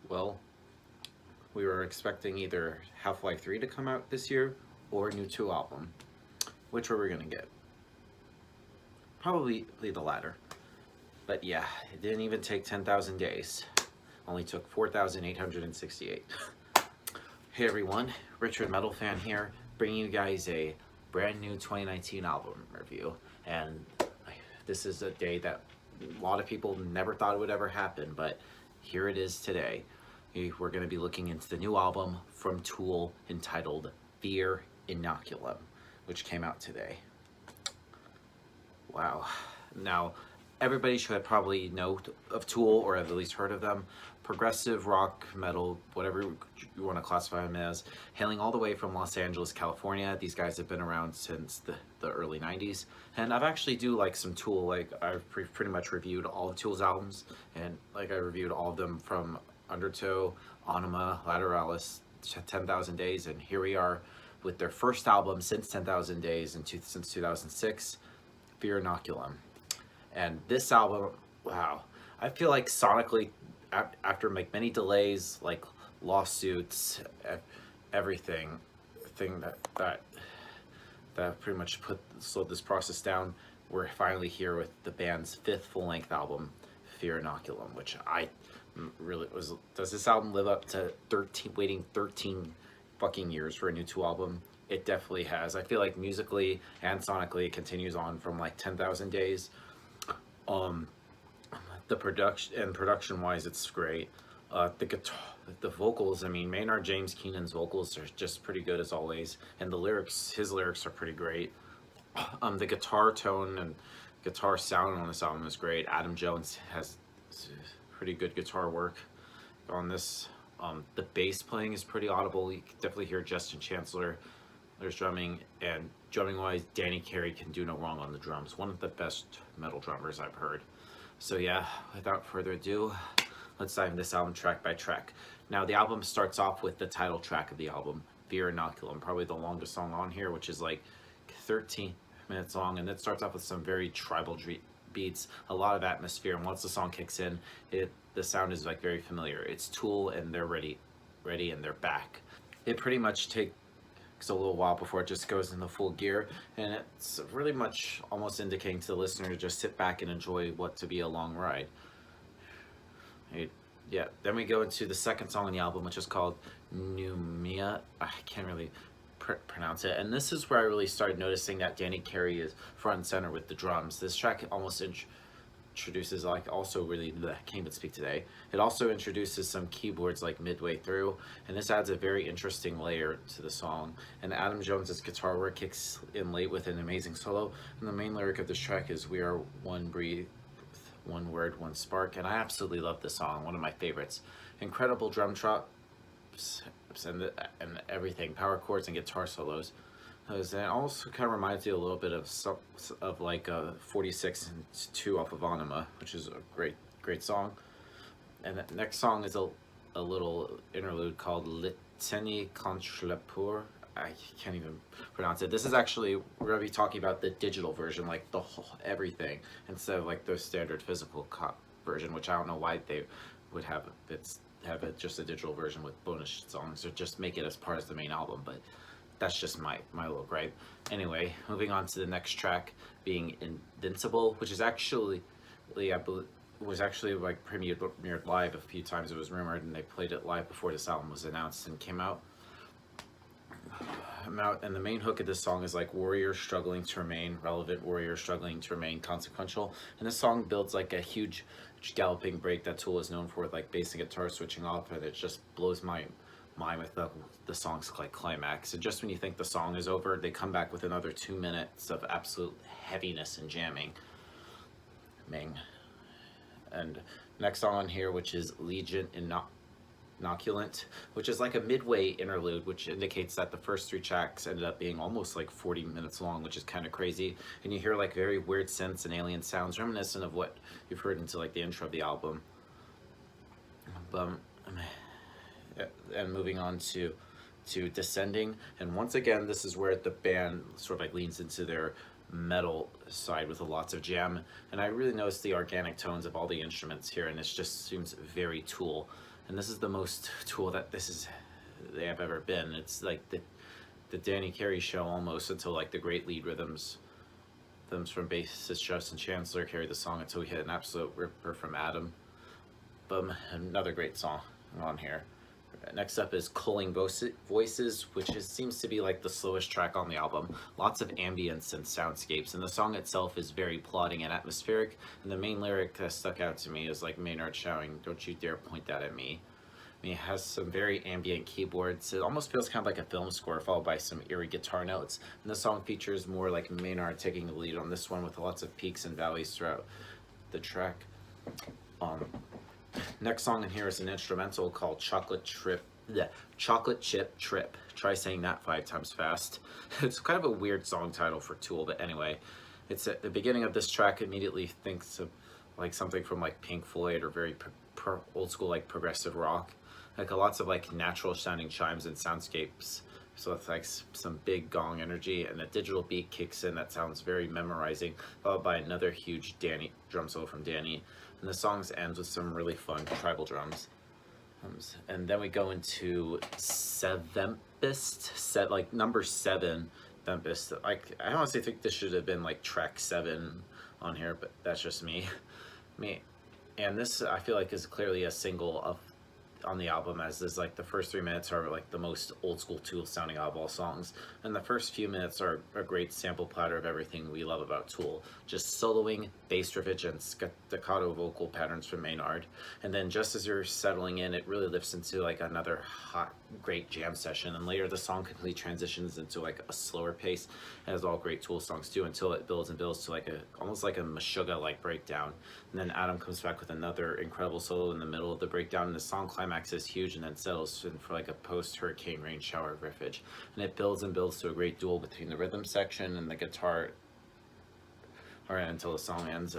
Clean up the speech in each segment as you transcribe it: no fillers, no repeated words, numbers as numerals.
Well, we were expecting either Half-Life 3 to come out this year or a new 2 album. Which were we gonna get? Probably the latter. But yeah, it didn't even take 10,000 days. Only took 4,868. Hey everyone, Richard Metal Fan here, bringing you guys a brand new 2019 album review. And this is a day that a lot of people never thought it would ever happen, but here it is today. We're going to be looking into the new album from Tool entitled Fear Inoculum, which came out today. Wow. Now, everybody should probably know of Tool or have at least heard of them. Progressive rock, metal, whatever you want to classify them as, hailing all the way from Los Angeles, California. These guys have been around since the early 90s. And I've actually do like some Tool, like I've pretty much reviewed all of Tool's albums, and like I reviewed all of them from Undertow, Anima, Lateralis, 10,000 Days, and here we are with their first album since 10,000 Days since 2006, Fear Inoculum. And this album, wow, I feel like sonically, after like many delays, like lawsuits, everything, that pretty much slowed this process down, we're finally here with the band's 5th full-length album, Fear Inoculum, which I really was. Does this album live up to waiting 13 fucking years for a new Tool album? It definitely has. I feel like musically and sonically it continues on from like 10,000 Days. The production wise, it's great. The guitar, the vocals, I mean, Maynard James Keenan's vocals are just pretty good as always, and the lyrics, his lyrics are pretty great. The guitar tone and guitar sound on this album is great. Adam Jones has pretty good guitar work on this. The bass playing is pretty audible. You can definitely hear Justin Chancellor. There's drumming, and drumming wise, Danny Carey can do no wrong on the drums. One of the best metal drummers I've heard. So yeah, without further ado, let's dive into this album track by track. Now the album starts off with the title track of the album, Fear Inoculum, probably the longest song on here, which is like 13 minutes long, and it starts off with some very tribal beats, a lot of atmosphere, and once the song kicks in, the sound is like very familiar. It's Tool, and they're ready, and they're back. It pretty much takes a little while before it just goes into full gear, and it's really much almost indicating to the listener to just sit back and enjoy what to be a long ride. Yeah, then we go into the second song on the album, which is called Numia. I can't really pronounce it, and this is where I really started noticing that Danny Carey is front and center with the drums. This track almost introduces, like, also really, can't even speak today. It also introduces some keyboards like midway through, and this adds a very interesting layer to the song. And Adam Jones's guitar work kicks in late with an amazing solo, and the main lyric of this track is "We are one breath, one word, one spark," and I absolutely love this song, one of my favorites. Incredible drum chops and everything, power chords and guitar solos. And it also kind of reminds you a little bit of like 46 and 2 off of Anima, which is a great song. And the next song is a little interlude called Litany contre Pour. I can't even pronounce it. This is actually, we're going to be talking about the digital version, like the whole everything, instead of like the standard physical version, which I don't know why they would have it just a digital version with bonus songs, or just make it as part of the main album, but that's just my little gripe. Anyway, moving on to the next track, being Invincible, which is actually, I believe, was actually like premiered live a few times. It was rumored, and they played it live before this album was announced and came out. And the main hook of this song is like warriors struggling to remain relevant, warriors struggling to remain consequential. And this song builds like a huge galloping break that Tool is known for, with like bass and guitar switching off, and it just blows my mind with the song's like climax. And just when you think the song is over, they come back with another 2 minutes of absolute heaviness and jamming. And next song on here, which is Legion Inoculant, which is like a midway interlude, which indicates that the first 3 tracks ended up being almost like 40 minutes long, which is kind of crazy. And you hear like very weird synths and alien sounds reminiscent of what you've heard into like the intro of the album. And moving on to Descending, and once again this is where the band sort of like leans into their metal side with lots of jam, and I really noticed the organic tones of all the instruments here, and it just seems very Tool. And this is the most Tool that they have ever been. It's like the Danny Carey show almost, until like the great lead rhythms from bassist Justin Chancellor carried the song until we hit an absolute ripper from Adam. Boom, another great song on here. Next up is Culling Voices, which seems to be like the slowest track on the album. Lots of ambience and soundscapes, and the song itself is very plodding and atmospheric. And the main lyric that stuck out to me is like Maynard shouting, "Don't you dare point that at me." I mean, it has some very ambient keyboards. It almost feels kind of like a film score, followed by some eerie guitar notes. And the song features more like Maynard taking the lead on this one, with lots of peaks and valleys throughout the track. Next song in here is an instrumental called Chocolate Chip Trip. Try saying that 5 times fast. It's kind of a weird song title for Tool, but anyway, it's at the beginning of this track. Immediately thinks of like something from like Pink Floyd or very old school like progressive rock. Like lots of like natural sounding chimes and soundscapes. So it's like some big gong energy, and a digital beat kicks in that sounds very memorizing, followed by another huge drum solo from Danny. And the song ends with some really fun tribal drums. And then we go into Tempest, like number 7, Tempest. Like I honestly think this should have been like track 7 on here, but that's just me. And this I feel like is clearly a single on the album, as is like the first 3 minutes are like the most old school Tool sounding of all songs, and the first few minutes are a great sample platter of everything we love about Tool. Just soloing, bass riffage, and staccato vocal patterns from Maynard. And then just as you're settling in, it really lifts into like another hot, great jam session, and later the song completely transitions into like a slower pace, as all great Tool songs do, until it builds and builds to like almost like a Meshuggah like breakdown. And then Adam comes back with another incredible solo in the middle of the breakdown, and the song climax is huge and then settles in for like a post-hurricane rain shower riffage. And it builds and builds to a great duel between the rhythm section and the guitar, until the song ends.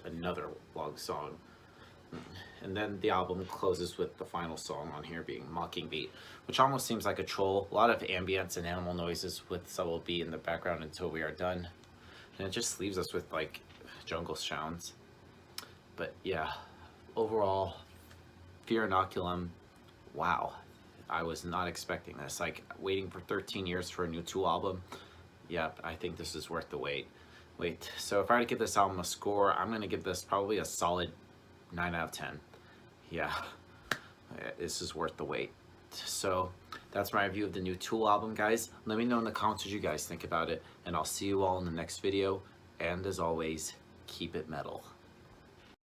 Another long song. And then the album closes with the final song on here being Mocking Beat, which almost seems like a troll. A lot of ambience and animal noises with subtle beat in the background until we are done. And it just leaves us with like jungle sounds. But yeah, overall, Fear Inoculum, wow. I was not expecting this. Like waiting for 13 years for a new Tool album. Yep, I think this is worth the wait. So if I were to give this album a score, I'm gonna give this probably a solid 9 out of 10. Yeah, this is worth the wait. So that's my review of the new Tool album, guys. Let me know in the comments what you guys think about it, and I'll see you all in the next video. And as always, keep it metal.